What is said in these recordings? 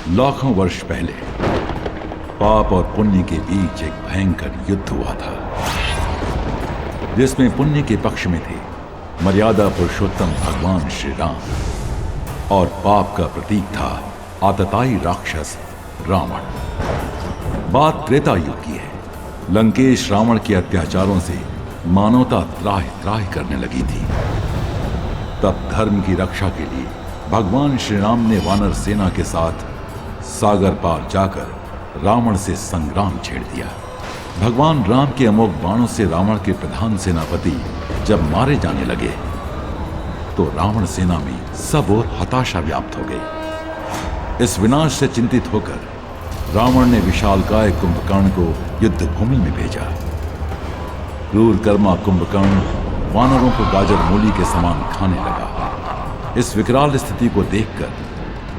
लाखों वर्ष पहले पाप और पुण्य के बीच एक भयंकर युद्ध हुआ था, जिसमें पुण्य के पक्ष में थे मर्यादा पुरुषोत्तम भगवान श्री राम और पाप का प्रतीक था आतताई राक्षस रावण। बात त्रेता युग की है। लंकेश रावण के अत्याचारों से मानवता त्राहि त्राहि करने लगी थी। तब धर्म की रक्षा के लिए भगवान श्री राम ने वानर सेना के साथ सागर पार जाकर रावण से संग्राम छेड़ दिया। भगवान राम के अमोघ बाणों से रावण के प्रधान सेनापति जब मारे जाने लगे तो रावण सेना में सब ओर हताशा व्याप्त हो गई। इस विनाश से चिंतित होकर रावण ने विशालकाय कुंभकर्ण को युद्ध भूमि में भेजा। क्रूर कर्मा कुंभकर्ण वानरों को गाजर मूली के समान खाने लगा। इस विकराल स्थिति को देखकर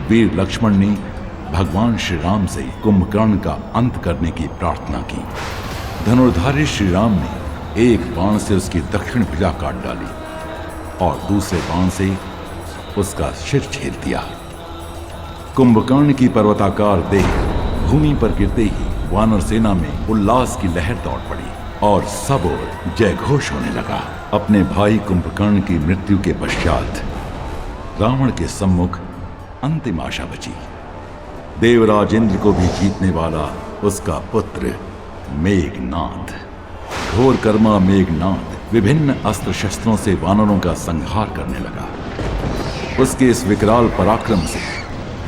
वीर लक्ष्मण ने भगवान श्री राम से कुंभकर्ण का अंत करने की प्रार्थना की। धनुर्धारी श्री राम ने एक बाण से उसकी दक्षिण भुजा काट डाली और दूसरे बाण से उसका सिर छेद दिया। कुंभकर्ण की पर्वताकार देह भूमि पर गिरते ही वानर सेना में उल्लास की लहर दौड़ पड़ी और सब ओर जयघोष होने लगा। अपने भाई कुंभकर्ण की मृत्यु के पश्चात रावण के सम्मुख अंतिम आशा बची। देवराज इंद्र को भी जीतने वाला उसका पुत्र मेघनाद। घोर कर्मा मेघनाद विभिन्न अस्त्र शस्त्रों से वानरों का संहार करने लगा। उसके इस विकराल पराक्रम से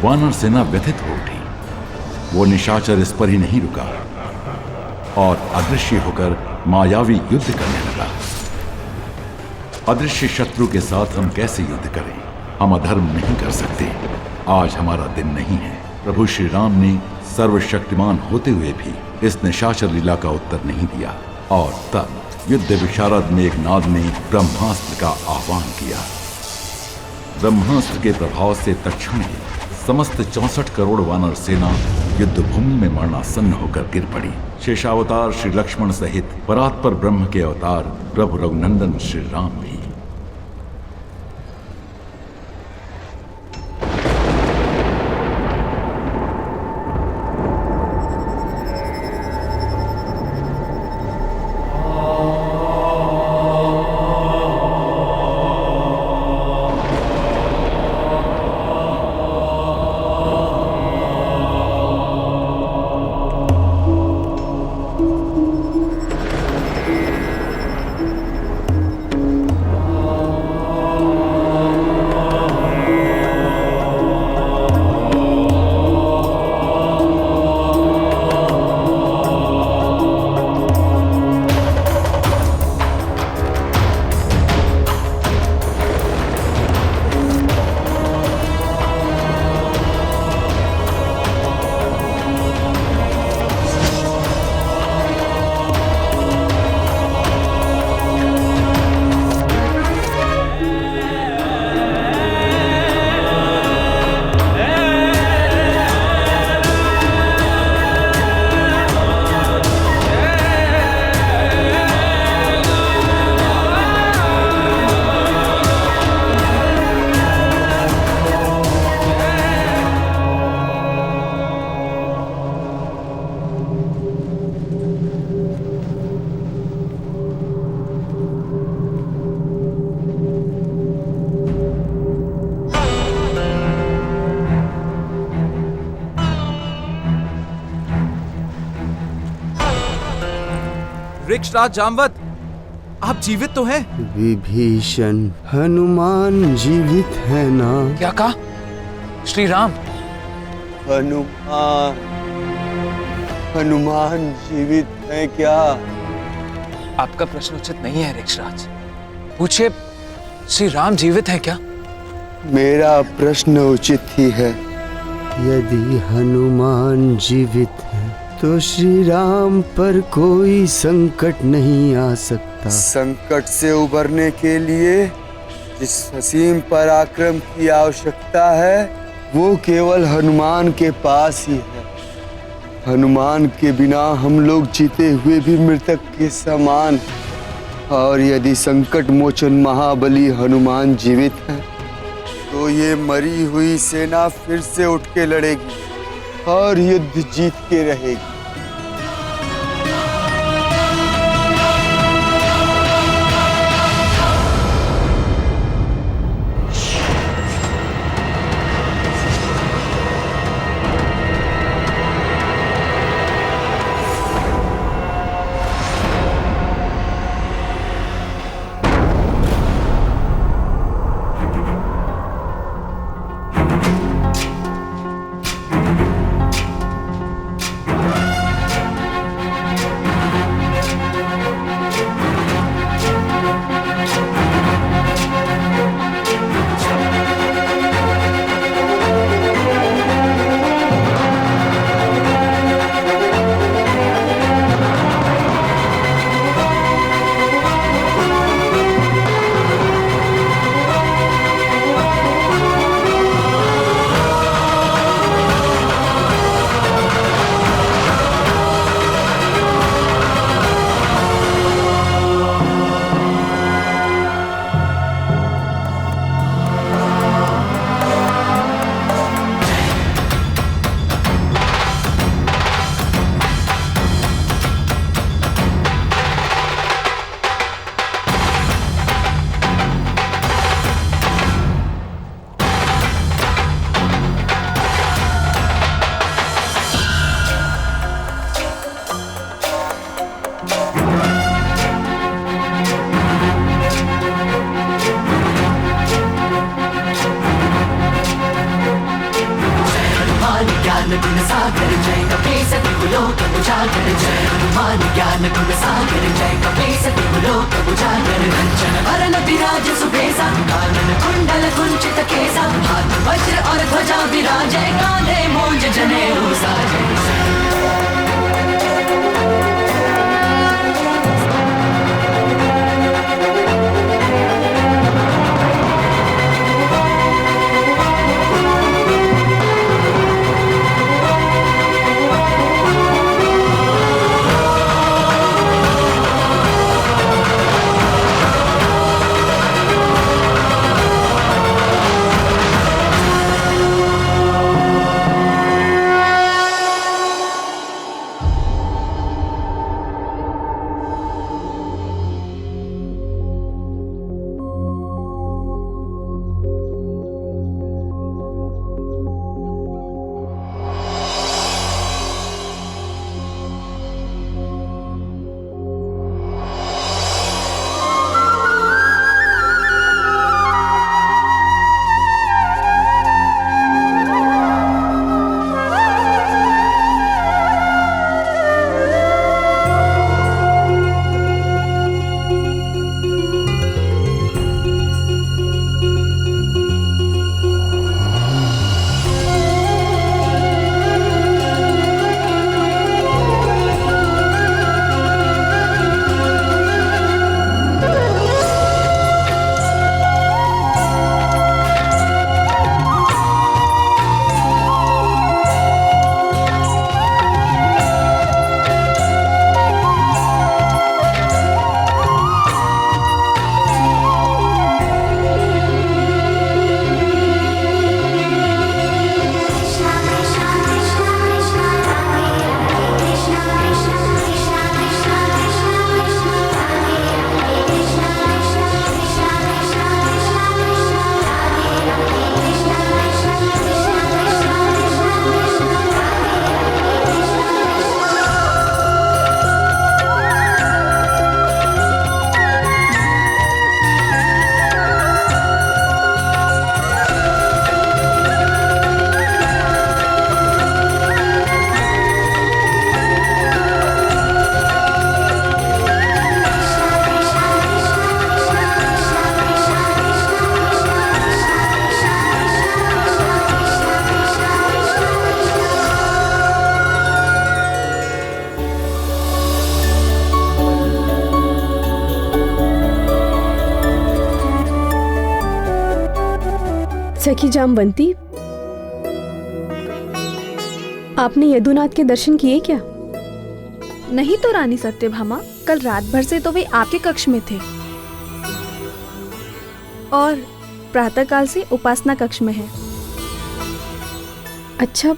वानर सेना व्यथित हो उठी। वो निशाचर इस पर ही नहीं रुका और अदृश्य होकर मायावी युद्ध करने लगा। अदृश्य शत्रु के साथ हम कैसे युद्ध करें? हम अधर्म नहीं कर सकते। आज हमारा दिन नहीं है। प्रभु श्री राम ने सर्वशक्तिमान होते हुए भी इस निशाचर लीला का उत्तर नहीं दिया और तब युद्ध विशारद मेघनाद ने ब्रह्मास्त्र का आह्वान किया। ब्रह्मास्त्र के प्रभाव से तत्क्षण ही समस्त 64 करोड़ वानर सेना युद्ध भूमि में मरणासन्न होकर गिर पड़ी। शेषावतार श्री लक्ष्मण सहित परात्पर ब्रह्म के अवतार प्रभु रघुनंदन श्री राम भी। वृक्षराज जामवत, आप जीवित तो हैं? विभीषण, हनुमान जीवित है ना? क्या कहा? श्री राम? हनुमान जीवित है क्या? आपका प्रश्न उचित नहीं है वृक्षराज। पूछिए, श्री राम जीवित है क्या? मेरा प्रश्न उचित ही है। यदि हनुमान जीवित है तो श्री राम पर कोई संकट नहीं आ सकता। संकट से उबरने के लिए जिस असीम पराक्रम की आवश्यकता है वो केवल हनुमान के पास ही है। हनुमान के बिना हम लोग जीते हुए भी मृतक के समान। और यदि संकट मोचन महाबली हनुमान जीवित है तो ये मरी हुई सेना फिर से उठ के लड़ेगी और युद्ध जीत के रहेगी। सखी जामवंती, आपने यदुनाथ के दर्शन किए क्या? नहीं तो रानी सत्यभामा, कल रात भर से तो वे आपके कक्ष में थे और प्रातःकाल से उपासना कक्ष में है। अच्छा,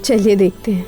चलिए देखते हैं।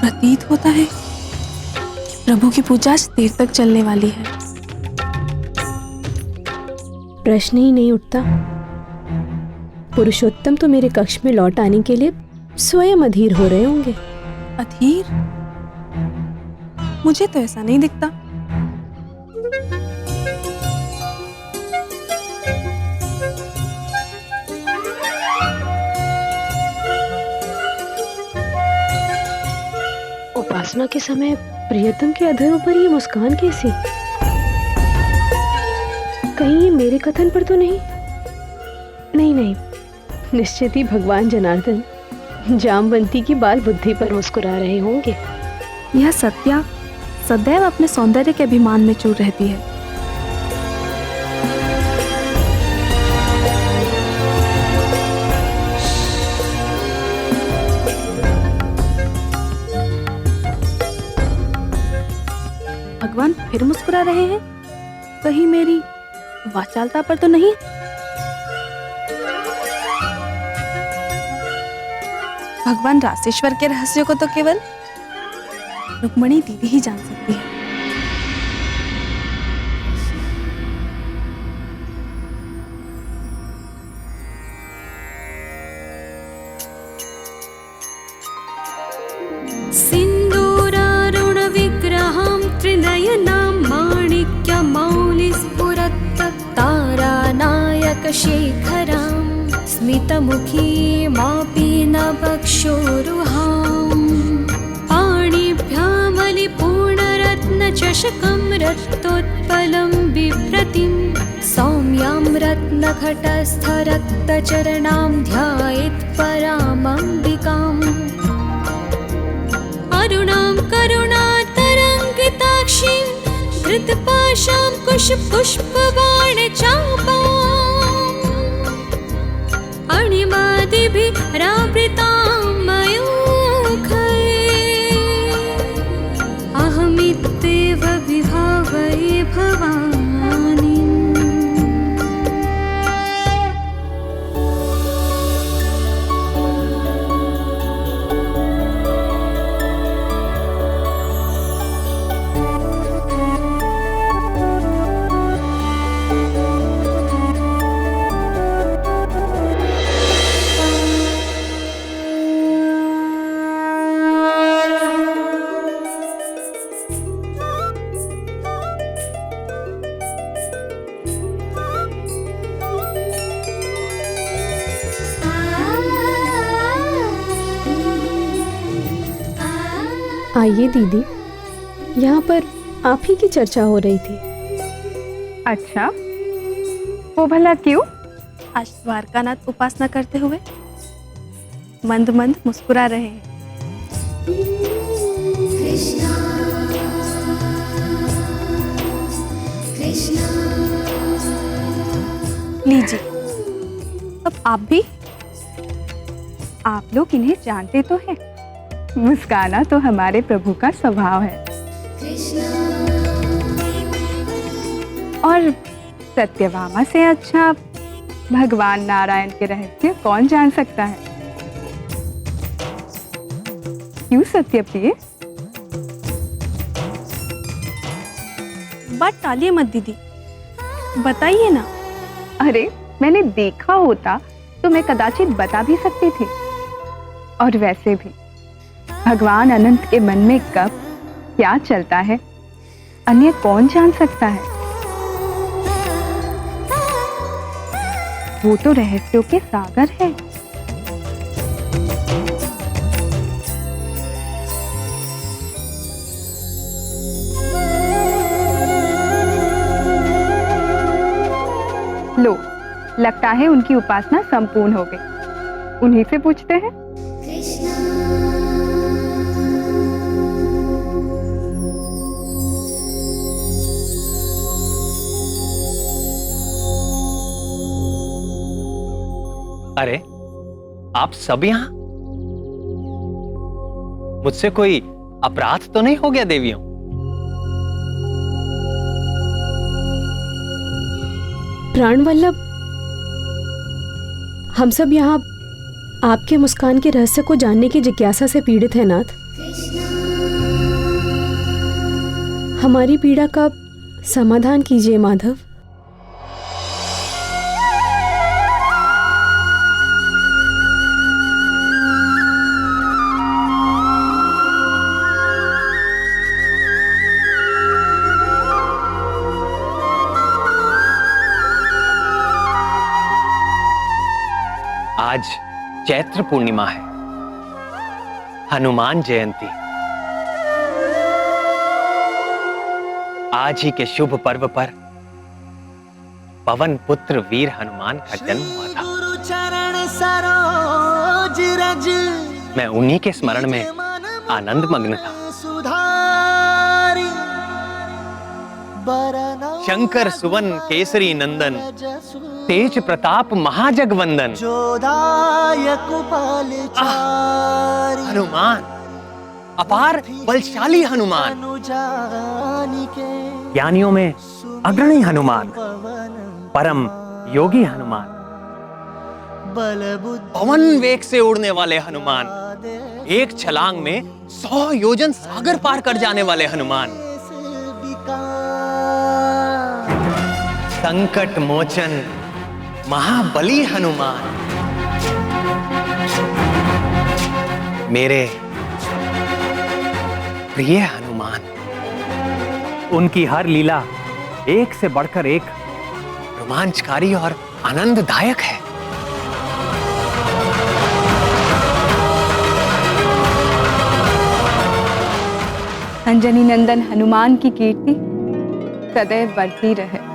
प्रतीत होता है प्रभु की पूजा आज देर तक चलने वाली है। प्रश्न ही नहीं उठता। पुरुषोत्तम तो मेरे कक्ष में लौट आने के लिए स्वयं अधीर हो रहे होंगे। अधीर? मुझे तो ऐसा नहीं दिखता। उपासना के समय प्रियतम के अधरों पर ये मुस्कान कैसी? कहीं ये मेरे कथन पर तो नहीं? नहीं नहीं, निश्चित ही भगवान जनार्दन जामवंती की बाल बुद्धि पर मुस्कुरा रहे होंगे। यह सत्या सदैव अपने सौंदर्य के अभिमान में चूर रहती है। भगवान फिर मुस्कुरा रहे हैं? कहीं मेरी वाचालता पर तो नहीं? भगवान रासेश्वर के रहस्यों को तो केवल रुक्मणी दीदी ही जान सकती है। शेखरां स्मितमुखी मापि न बक्षोरुहां पाणिभ्यामलिपूर्णरत्नचषकं रक्तोत्पलं बिभ्रतिं सौम्यां रत्नघटस्थरक्तचरणां ध्यायेत् परामम्बिकाम् अरुणां करुणातरङ्गिताक्षीं धृतपाशां कुशपुष्पबाणचापाम् अणिमादिभिरावृतां मयूखैः अहमित्येव विभावये भवानीम्। आइए दीदी, यहाँ पर आप ही की चर्चा हो रही थी। अच्छा, वो भला क्यों? आज द्वारकानाथ उपासना करते हुए मंद मंद मुस्कुरा रहे हैं। कृष्णा कृष्णा। लीजिए, अब आप भी। आप लोग इन्हें जानते तो हैं। मुस्काना तो हमारे प्रभु का स्वभाव है। और सत्यभामा से अच्छा भगवान नारायण के रहस्य कौन जान सकता है? क्यों सत्यप्रिय? बात टालिए मत दीदी, बताइए ना। अरे, मैंने देखा होता तो मैं कदाचित बता भी सकती थी। और वैसे भी भगवान अनंत के मन में कब क्या चलता है, अन्य कौन जान सकता है? वो तो रहस्यों के सागर है। लो, लगता है उनकी उपासना संपूर्ण हो गई। उन्हीं से पूछते हैं। अरे, आप सब यहाँ? मुझसे कोई अपराध तो नहीं हो गया देवियों? प्राण वल्लभ, हम सब यहाँ आपके मुस्कान के रहस्य को जानने की जिज्ञासा से पीड़ित हैं नाथ। हमारी पीड़ा का समाधान कीजिए माधव। आज चैत्र पूर्णिमा है, हनुमान जयंती। आज ही के शुभ पर्व पर पवन पुत्र वीर हनुमान का जन्म हुआ था। मैं उन्हीं के स्मरण में आनंद मग्न था। शंकर सुवन केसरी नंदन, तेज प्रताप महाजगवंदन। हनुमान, अपार बलशाली हनुमान, ज्ञानियों में अग्रणी हनुमान, परम योगी हनुमान, पवन वेग से उड़ने वाले हनुमान, एक छलांग में 100 योजन सागर पार कर जाने वाले हनुमान, संकट मोचन महाबली हनुमान, मेरे प्रिय हनुमान। उनकी हर लीला एक से बढ़कर एक रोमांचकारी और आनंददायक है। अंजनी नंदन हनुमान की कीर्ति सदैव बढ़ती रहे।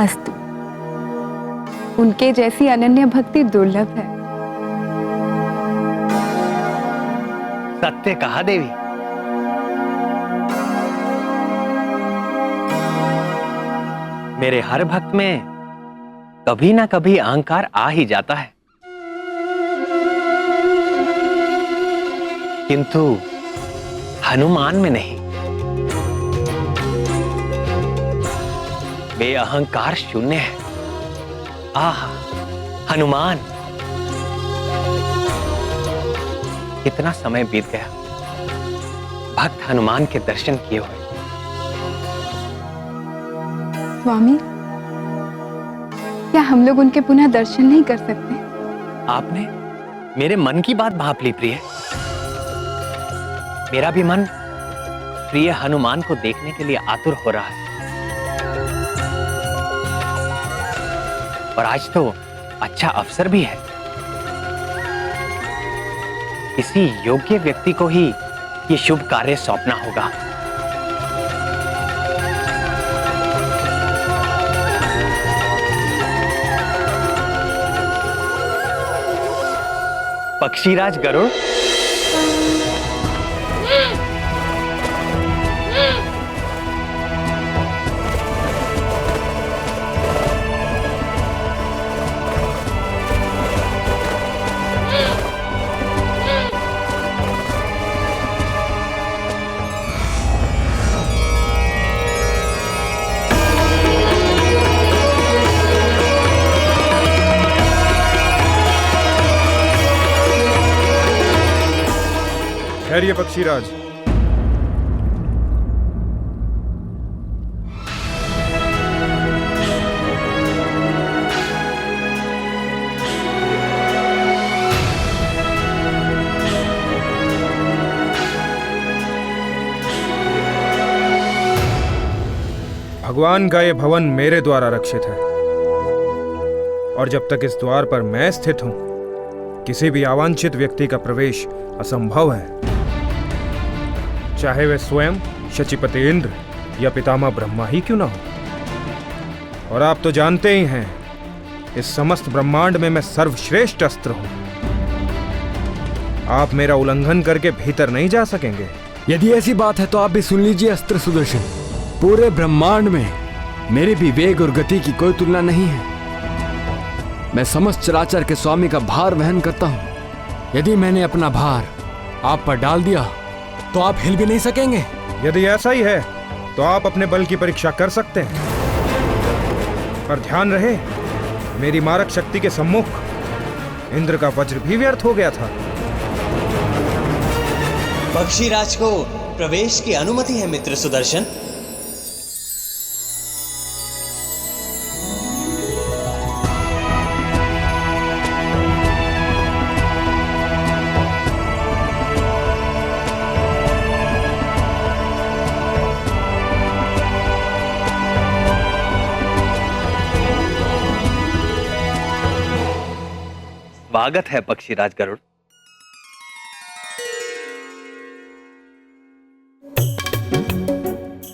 अस्तु। उनके जैसी अनन्य भक्ति दुर्लभ है। सत्य कहा देवी। मेरे हर भक्त में कभी ना कभी अहंकार आ ही जाता है, किंतु हनुमान में नहीं। वे अहंकार शून्य है। आह, हनुमान, कितना समय बीत गया भक्त हनुमान के दर्शन किए हुए। स्वामी, क्या हम लोग उनके पुनः दर्शन नहीं कर सकते? आपने मेरे मन की बात भाप ली प्रिय। मेरा भी मन प्रिय हनुमान को देखने के लिए आतुर हो रहा है। और आज तो अच्छा अवसर भी है। किसी योग्य व्यक्ति को ही ये शुभ कार्य सौंपना होगा। पक्षीराज गरुड़, ठहरिए पक्षीराज। भगवान का ये भवन मेरे द्वारा रक्षित है और जब तक इस द्वार पर मैं स्थित हूं, किसी भी अवांछित व्यक्ति का प्रवेश असंभव है, चाहे वे स्वयं शचीपति इंद्र या पितामह ब्रह्मा ही क्यों ना हो। और आप तो जानते ही हैं, इस समस्त ब्रह्मांड में मैं सर्वश्रेष्ठ अस्त्र हूं। आप मेरा उल्लंघन करके भीतर नहीं जा सकेंगे। यदि ऐसी बात है तो आप भी सुन लीजिए अस्त्र सुदर्शन। पूरे ब्रह्मांड में मेरे भी वेग और गति की कोई तुलना नहीं है। मैं समस्त चराचर के स्वामी का भार वहन करता हूं। यदि मैंने अपना भार आप पर डाल दिया तो आप हिल भी नहीं सकेंगे। यदि ऐसा ही है तो आप अपने बल की परीक्षा कर सकते हैं, पर ध्यान रहे, मेरी मारक शक्ति के सम्मुख इंद्र का वज्र भी व्यर्थ हो गया था। पक्षीराज को प्रवेश की अनुमति है मित्र सुदर्शन। स्वागत है पक्षीराज गरुड़।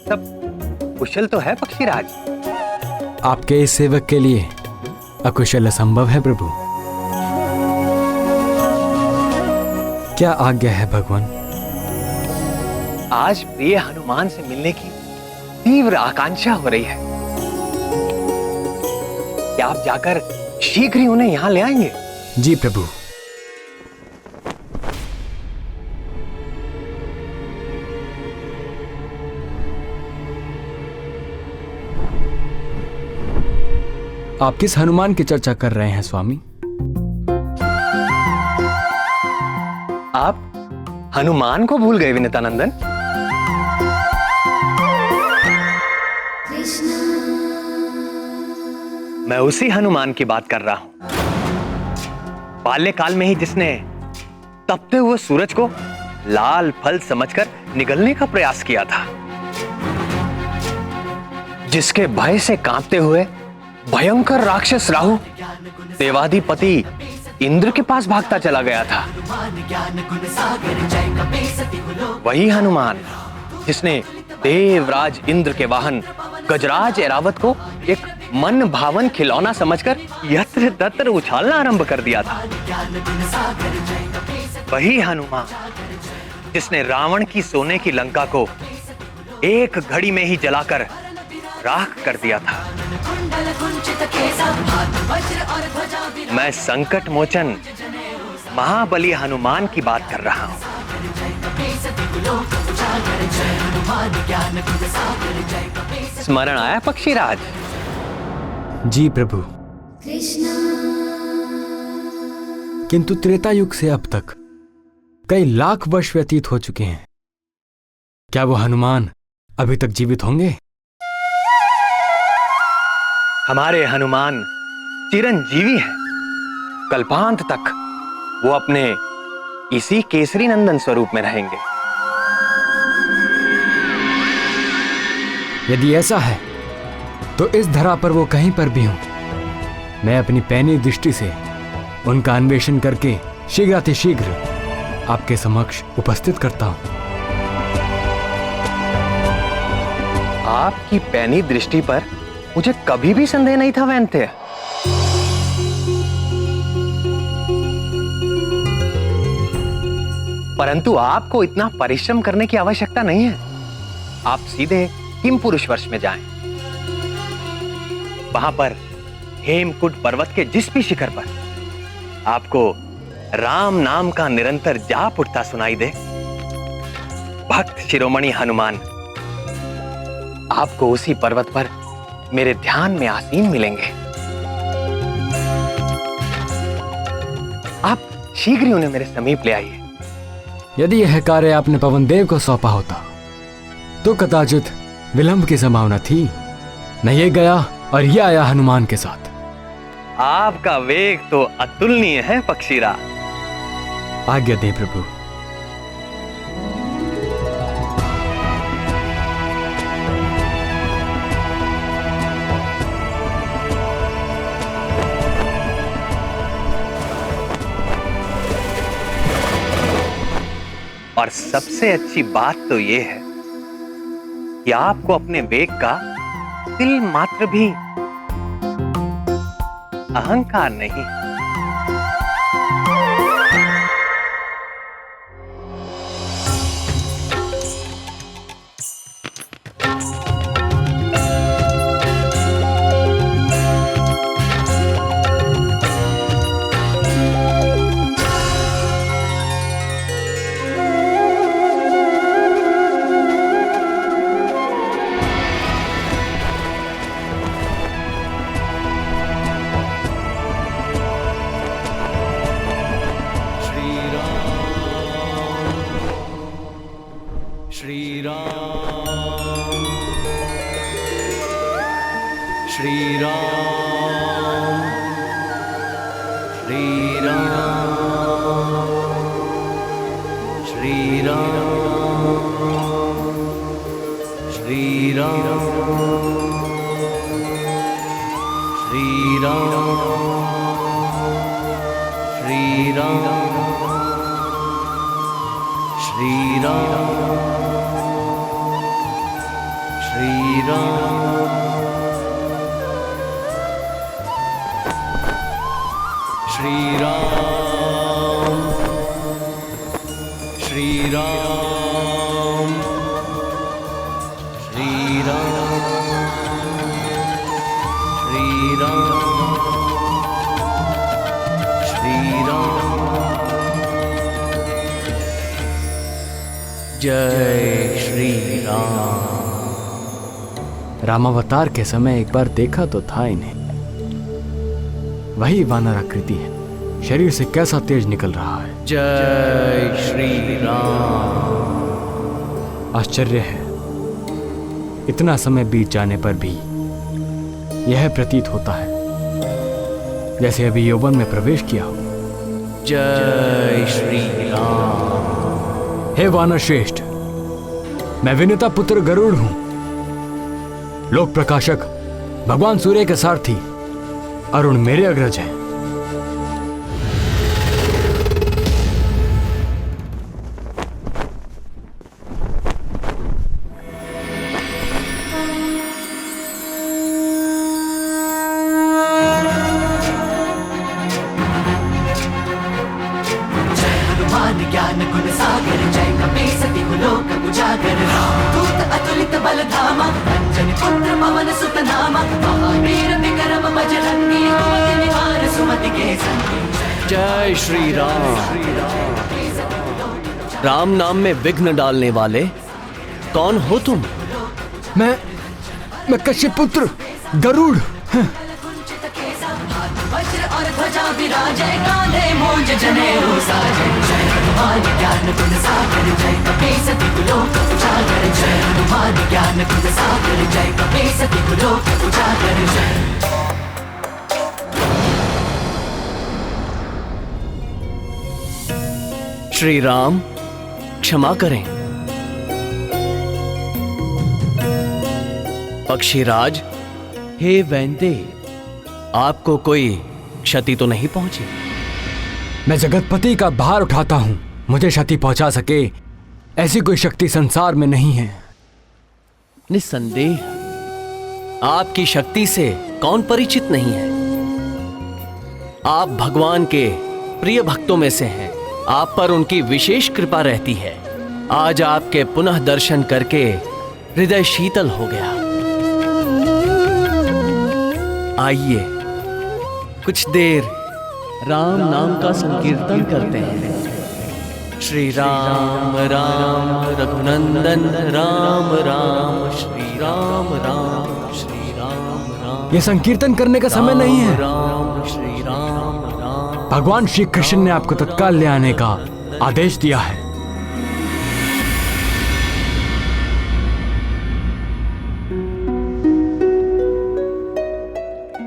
सब कुशल तो है पक्षीराज? आपके इस सेवक के लिए अकुशल असंभव है प्रभु। क्या आज्ञा है भगवान? आज प्रिय हनुमान से मिलने की तीव्र आकांक्षा हो रही है। क्या आप जाकर शीघ्र ही उन्हें यहां ले आएंगे? जी प्रभु। आप किस हनुमान की चर्चा कर रहे हैं स्वामी? आप हनुमान को भूल गए विनीतानंदन? मैं उसी हनुमान की बात कर रहा हूं, बाल्यकाल में ही जिसने तपते हुए सूरज को लाल फल समझकर निगलने का प्रयास किया था, जिसके भय से कांपते हुए भयंकर राक्षस राहु देवाधिपति इंद्र के पास भागता चला गया था। वही हनुमान जिसने देवराज इंद्र के वाहन गजराज ऐरावत को एक मन भावन खिलौना समझकर यत्र तत्र उछालना आरंभ कर दिया था। वही हनुमान जिसने रावण की सोने की लंका को एक घड़ी में ही जलाकर राख कर दिया था। मैं संकट मोचन महाबली हनुमान की बात कर रहा हूं। स्मरण आया पक्षीराज? जी प्रभु। किंतु त्रेता युग से अब तक कई लाख वर्ष व्यतीत हो चुके हैं। क्या वो हनुमान अभी तक जीवित होंगे? हमारे हनुमान चिरंजीवी हैं। कल्पांत तक वो अपने इसी केसरी नंदन स्वरूप में रहेंगे। यदि ऐसा है तो इस धरा पर वो कहीं पर भी हों, मैं अपनी पैनी दृष्टि से उनका अन्वेषण करके शीघ्रातिशीघ्र आपके समक्ष उपस्थित करता हूं। आपकी पैनी दृष्टि पर मुझे कभी भी संदेह नहीं था वैन्य। परंतु आपको इतना परिश्रम करने की आवश्यकता नहीं है। आप सीधे हिमपुरुष वर्ष में जाएं। वहां पर हेमकुट पर्वत के जिस भी शिखर पर आपको राम नाम का निरंतर जाप उठता सुनाई दे, भक्त शिरोमणि हनुमान आपको उसी पर्वत पर मेरे ध्यान में आसीन मिलेंगे। आप शीघ्र ही उन्हें मेरे समीप ले आइए। यदि यह कार्य आपने पवन देव को सौंपा होता तो कदाचित विलंब की संभावना थी। न ये गया और ये आया हनुमान के साथ। आपका वेग तो अतुलनीय है पक्षीरा। आज्ञा दे प्रभु। और सबसे अच्छी बात तो ये है कि आपको अपने वेग का तिल मात्र भी अहंकार नहीं। जय श्री राम। रामावतार के समय एक बार देखा तो था इन्हें। वही वानर आकृति है, शरीर से कैसा तेज निकल रहा है। जय श्री राम। आश्चर्य है, इतना समय बीत जाने पर भी यह प्रतीत होता है जैसे अभी यौवन में प्रवेश किया हो। जय श्री राम। हे वानर श्रेष्ठ, मैं विनता पुत्र गरुड़ हूं, लोक प्रकाशक भगवान सूर्य के सारथी अरुण मेरे अग्रज हैं। जय श्री राम। राम नाम में विघ्न डालने वाले कौन हो तुम? मैं कश्यप पुत्र गरुड़। श्री राम क्षमा करें। पक्षीराज, हे वैंदे, आपको कोई क्षति तो नहीं पहुंची? मैं जगतपति का भार उठाता हूं, मुझे क्षति पहुंचा सके ऐसी कोई शक्ति संसार में नहीं है। निस्संदेह आपकी शक्ति से कौन परिचित नहीं है। आप भगवान के प्रिय भक्तों में से हैं, आप पर उनकी विशेष कृपा रहती है। आज आपके पुनः दर्शन करके हृदय शीतल हो गया। आइए कुछ देर राम नाम का संकीर्तन करते हैं। श्री राम राम रघुनंदन राम राम, श्री राम राम, श्री राम राम। यह संकीर्तन करने का समय नहीं है। राम श्री राम। भगवान श्री कृष्ण ने आपको तत्काल ले आने का आदेश दिया है।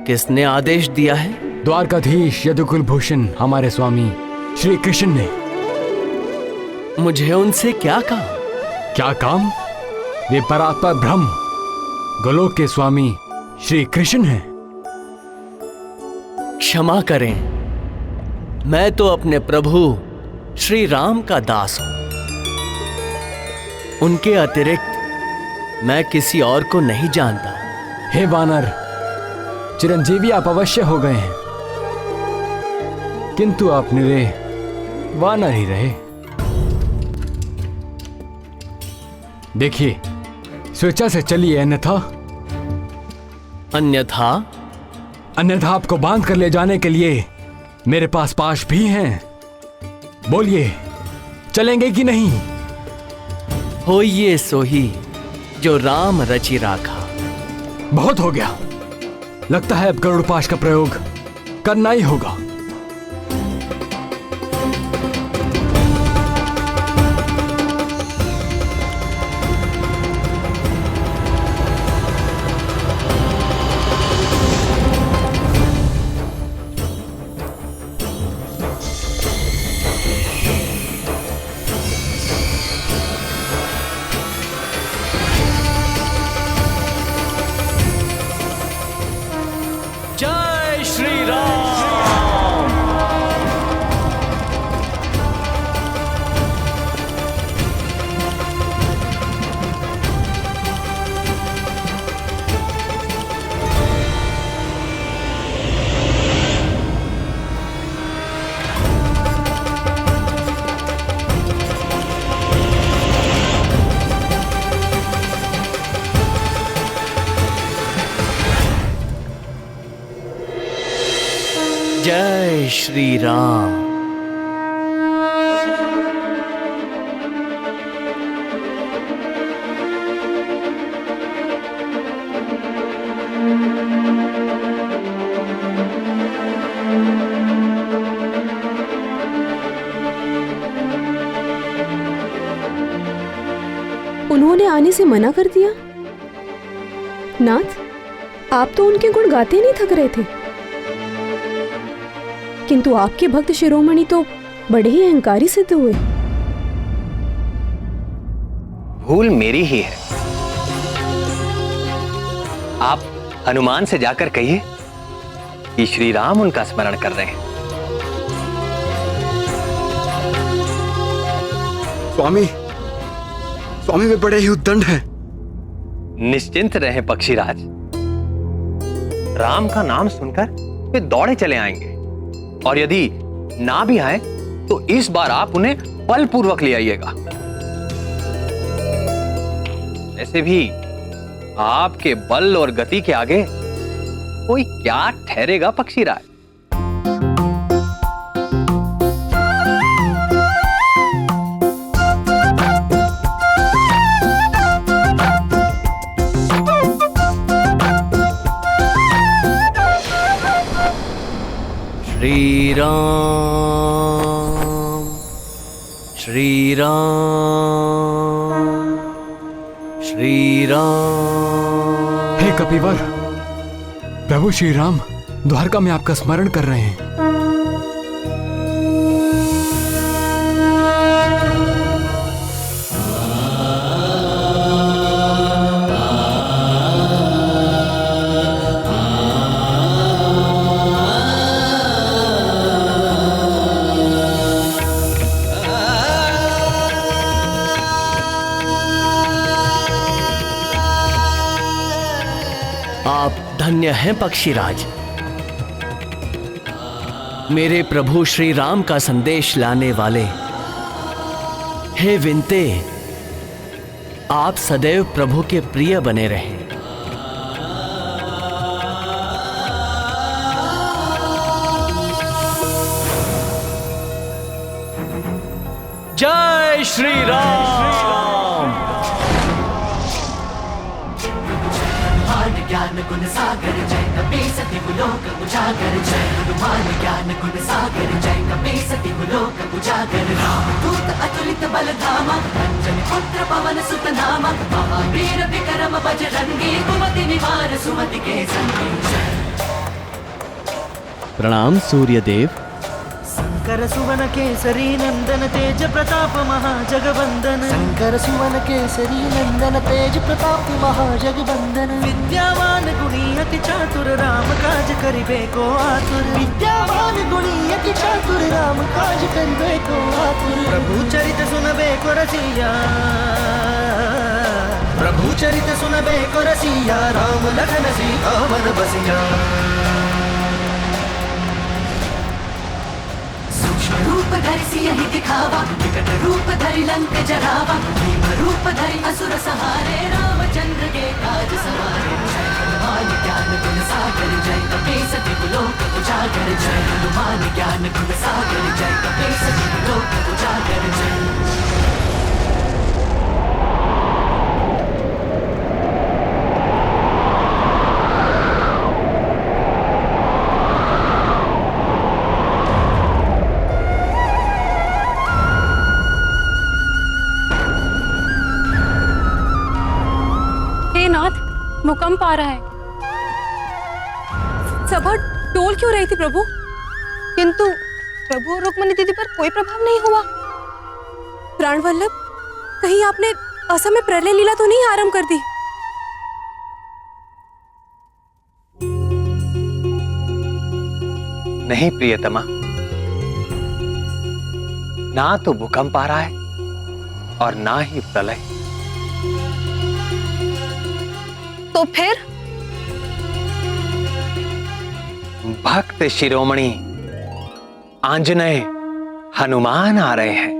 किसने आदेश दिया है? द्वारकाधीश यदुकुल भूषण हमारे स्वामी श्री कृष्ण ने। मुझे उनसे क्या काम? क्या काम? वे परात्पर ब्रह्म गोलोक के स्वामी श्री कृष्ण हैं। क्षमा करें, मैं तो अपने प्रभु श्री राम का दास हूं। उनके अतिरिक्त मैं किसी और को नहीं जानता। हे वानर, चिरंजीवी आप अवश्य हो गए हैं, किंतु आप निरे वानर ही रहे। देखिए, स्वेच्छा से चलिए, अन्यथा आपको बांध कर ले जाने के लिए मेरे पास पाश भी हैं। बोलिए, चलेंगे कि नहीं? होइए सोही जो राम रचि राखा। बहुत हो गया, लगता है अब गरुड़ पाश का प्रयोग करना ही होगा। जय श्री राम। जय श्री राम। उन्होंने आने से मना कर दिया? नाथ, आप तो उनके गुण गाते नहीं थक रहे थे, किंतु आपके भक्त शिरोमणि तो बड़े ही अहंकारी सिद्ध हुए। भूल मेरी ही है। आप हनुमान से जाकर कहिए कि श्री राम उनका स्मरण कर रहे हैं। स्वामी वे बड़े ही उद्दंड हैं। निश्चिंत रहें पक्षीराज, राम का नाम सुनकर वे दौड़े चले आएंगे, और यदि ना भी आए तो इस बार आप उन्हें बलपूर्वक ले आइएगा। ऐसे भी आपके बल और गति के आगे कोई क्या ठहरेगा पक्षीराज। श्री राम, श्री राम, श्री राम। हे कपिवर, प्रभु श्री राम द्वारका में आपका स्मरण कर रहे हैं। आप धन्य हैं पक्षीराज। मेरे प्रभु श्री राम का संदेश लाने वाले। हे विनते, आप सदैव प्रभु के प्रिय बने रहें। जय श्री राम। ज्ञान गुण सागर जय कपीस तिहुलोक उजागर जय हनुमान ज्ञान गुण सागर जय कपीस तिहुलोक उजागर रामदूत अतुलित बल धामा अंजनी पुत्र पवन सुत नामा महावीर विक्रम बजरंगी कुमति निवार सुमति के संगी। प्रणाम सूर्यदेव। शंकर सुवन केसरी नंदन तेज प्रताप महाजगवंदन। शंकर सुवन केसरी नंदन तेज प्रताप महाजगवंदन। विद्यावान गुणी अति चातुर राम काज करिबे को आतुर विद्यावान गुणी अति चातुर राम काज करिबे को आतुर प्रभु चरित सुनबे को रसिया प्रभु चरित सुनबे को रसिया राम लखन सीता मन बसिया रूप धरि सियहि दिखावा विकट रूप धरि लंक जरावा भीम रूप धरि असुर सहारे रामचंद्र के काज सवारे जय हनुमान ज्ञान गुण सागर जय कपीस तिहु लोक उजागर जय हनुमान ज्ञान गुण सागर जय कपीस तिहु लोक उजागर जय भूकंप आ रहा है। सभा डोल क्यों रही थी प्रभु? किंतु प्रभु और रुक्मिणी दीदी पर कोई प्रभाव नहीं हुआ। प्राणवल्लभ, कहीं आपने असमय प्रलय लीला तो नहीं आरंभ कर दी? नहीं प्रियतमा, ना तो भूकंप आ रहा है और ना ही प्रलय। तो फिर भक्त शिरोमणि आंजनेय हनुमान आ रहे हैं।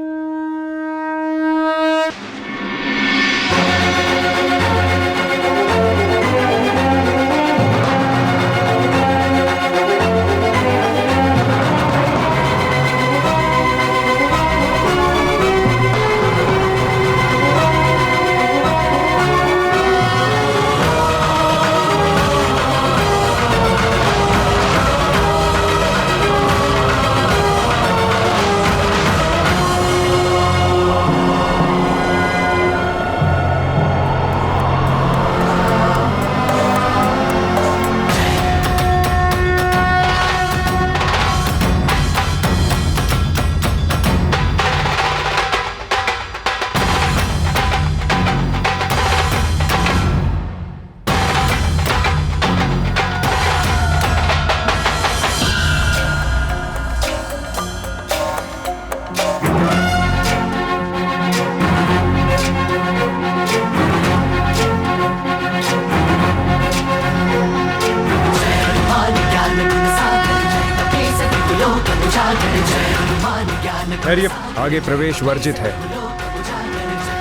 आगे प्रवेश वर्जित है।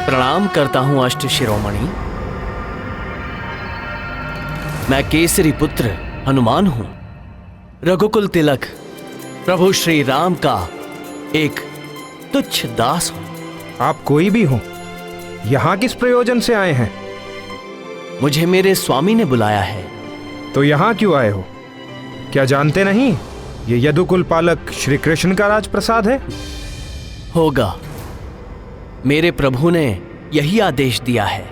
प्रणाम करता हूं अष्ट शिरोमणि। मैं केसरी पुत्र हनुमान हूं, रघुकुल तिलक प्रभु श्री राम का एक तुच्छ दास हूं। आप कोई भी हो, यहां किस प्रयोजन से आए हैं? मुझे मेरे स्वामी ने बुलाया है। तो यहां क्यों आए हो? क्या जानते नहीं ये यदुकुल पालक श्री कृष्ण का राजप्रसाद है? होगा, मेरे प्रभु ने यही आदेश दिया है।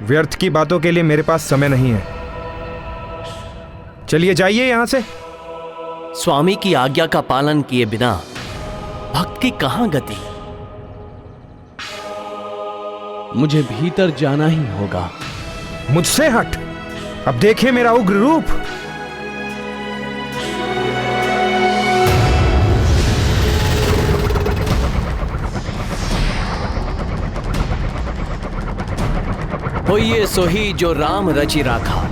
व्यर्थ की बातों के लिए मेरे पास समय नहीं है। चलिए जाइए यहां से। स्वामी की आज्ञा का पालन किए बिना भक्त की कहां गति? मुझे भीतर जाना ही होगा। मुझसे हट, अब देखिए मेरा उग्र रूप। होइए सोही जो राम रचि राखा।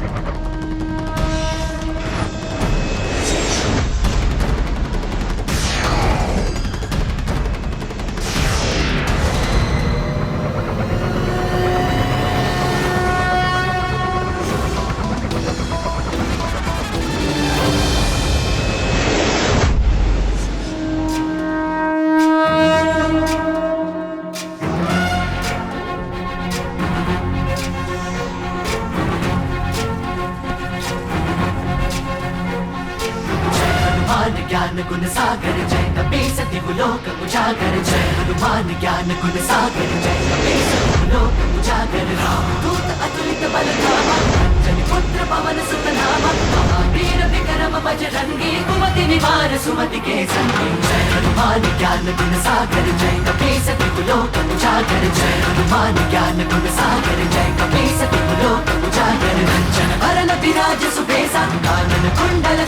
ज्ञान गुण सागर जय कपीस तिहु लोक उजागर जय हनुमान ज्ञान गुण सागर जय कपीस तिहु लोक उजागर राम दूत अतुलित बल धामा अंजनी पुत्र पवन सुत नामा महावीर विक्रम बजरंगी कुमति निवार सुमति के संगी जय हनुमान ज्ञान गुण सागर जय कपीस तिहु लोक उजागर जय हनुमान ज्ञान गुण सागर जय कपीस तिहु लोक उजागर कंचन वरन विराज सुबेसा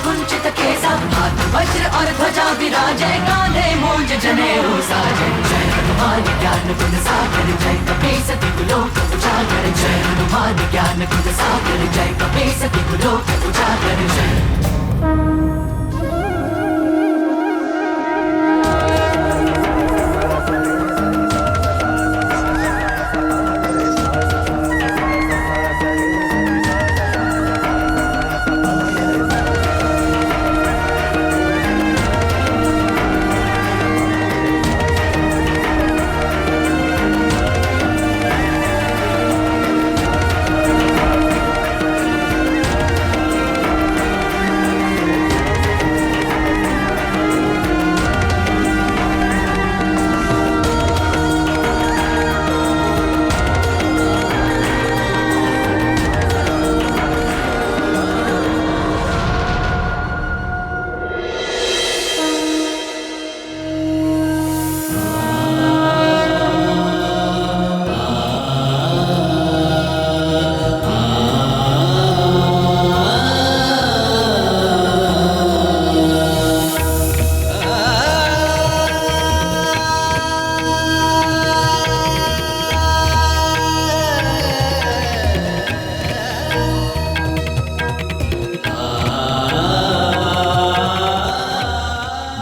कुंचित केसा हाथ वज्र और ध्वजा विराजे कांधे मूंज जनेऊ साजे जय हनुमान ज्ञान गुण सागर जय कपीसति कुलोक उजागर जय हनुमान ज्ञान गुण सागर जय कपीसति कुलोक उजागर जय।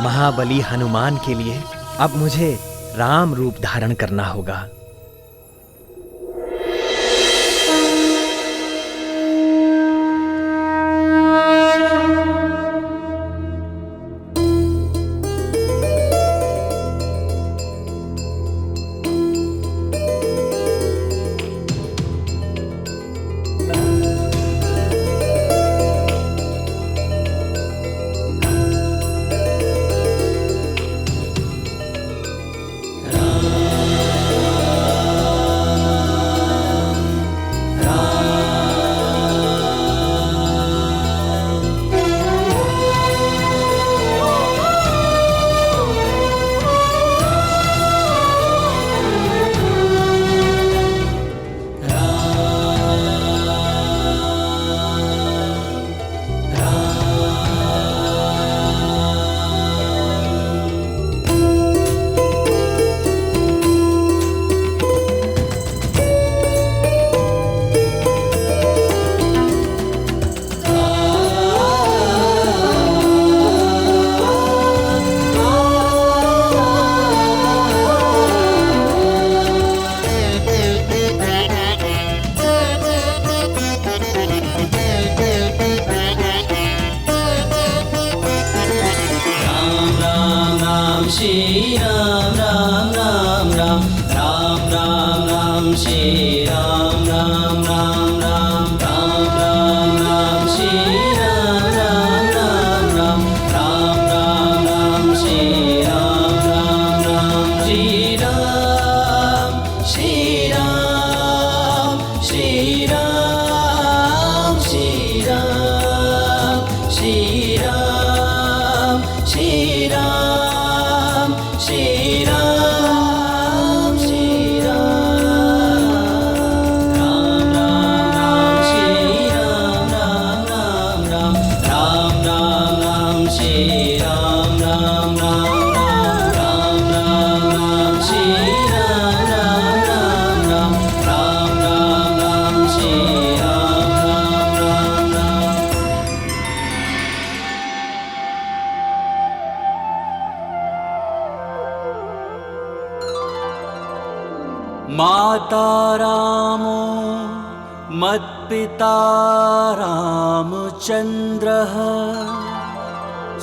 महाबली हनुमान के लिए अब मुझे राम रूप धारण करना होगा। श्री राम राम राम राम राम राम राम श्री राम राम राम राम राम राम राम श्री राम राम राम राम राम राम राम श्री राम राम राम श्री राम श्री राम श्री राम श्री राम श्री राम श्री राम श्री राम श्री राम राम राम राम श्री राम राम राम राम राम राम राम श्री राम राम राम राम राम राम श्री राम राम राम राम राम राम श्री राम राम राम। माता रामो मत्पिता रामचन्द्रः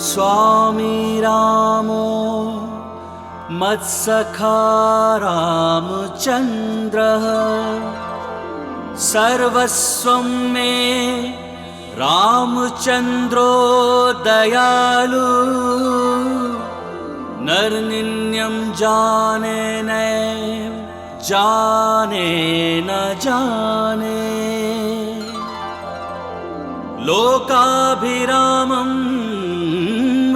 स्वामी रामो मत्सखा रामचन्द्रः सर्वस्वं मे रामचन्द्रो दयालु नरनिन्यं जाने नैव जाने न जाने लोकाभिरामं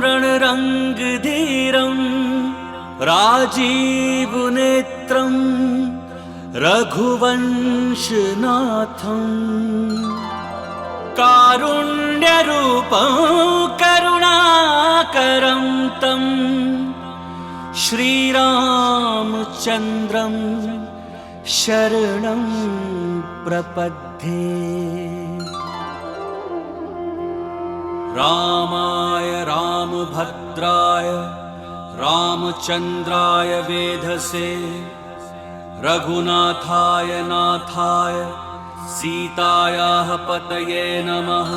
रणरङ्गधीरं राजीवनेत्रं रघुवंशनाथं कारुण्यरूपं तं श्रीरामचन्द्रं शरणं प्रपद्ये। रामाय रामभद्राय रामचन्द्राय वेधसे रघुनाथाय नाथाय सीतायाः पतये नमः।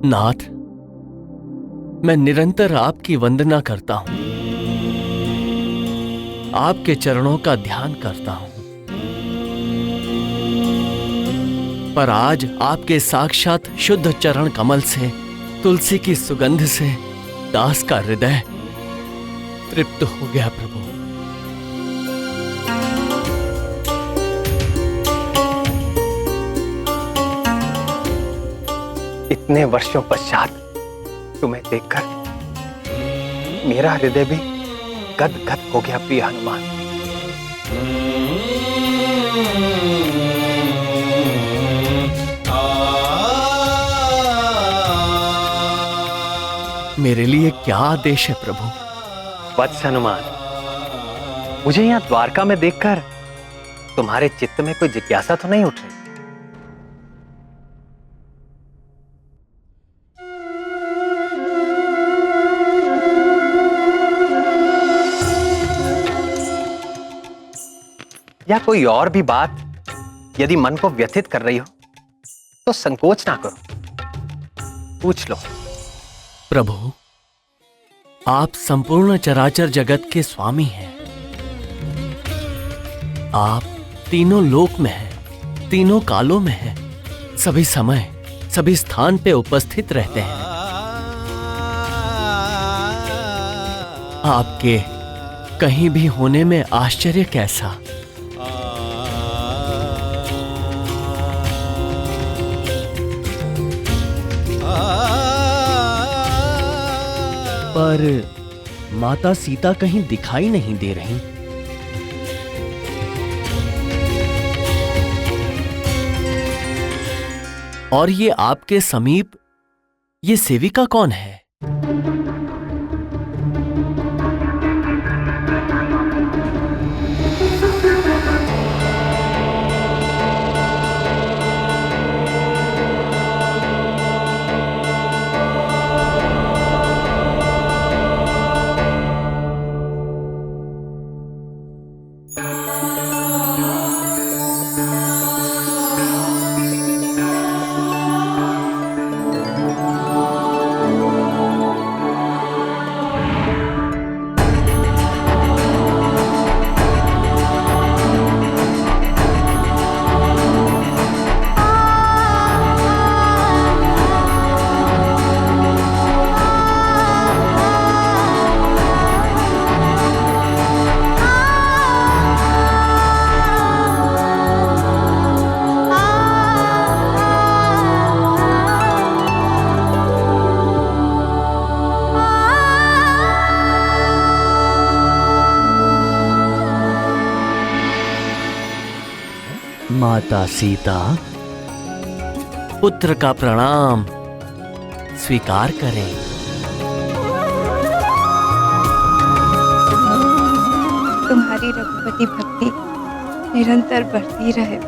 नाथ, मैं निरंतर आपकी वंदना करता हूं, आपके चरणों का ध्यान करता हूं, पर आज आपके साक्षात शुद्ध चरण कमल से, तुलसी की सुगंध से दास का हृदय तृप्त हो गया प्रभु। इतने वर्षों पश्चात तुम्हें देखकर मेरा हृदय भी गदगद हो गया प्रिय हनुमान। मेरे लिए क्या आदेश है प्रभु? वत्स हनुमान, मुझे यहां द्वारका में देखकर तुम्हारे चित्त में कोई जिज्ञासा तो नहीं उठ रही? या कोई और भी बात यदि मन को व्यथित कर रही हो तो संकोच ना करो, पूछ लो। प्रभु, आप संपूर्ण चराचर जगत के स्वामी हैं। आप तीनों लोक में हैं, तीनों कालों में हैं, सभी समय सभी स्थान पे उपस्थित रहते हैं। आपके कहीं भी होने में आश्चर्य कैसा? पर माता सीता कहीं दिखाई नहीं दे रही। और ये आपके समीप ये सेविका कौन है? माता सीता, पुत्र का प्रणाम स्वीकार करें। तुम्हारी रघुपति भक्ति निरंतर बढ़ती रहे।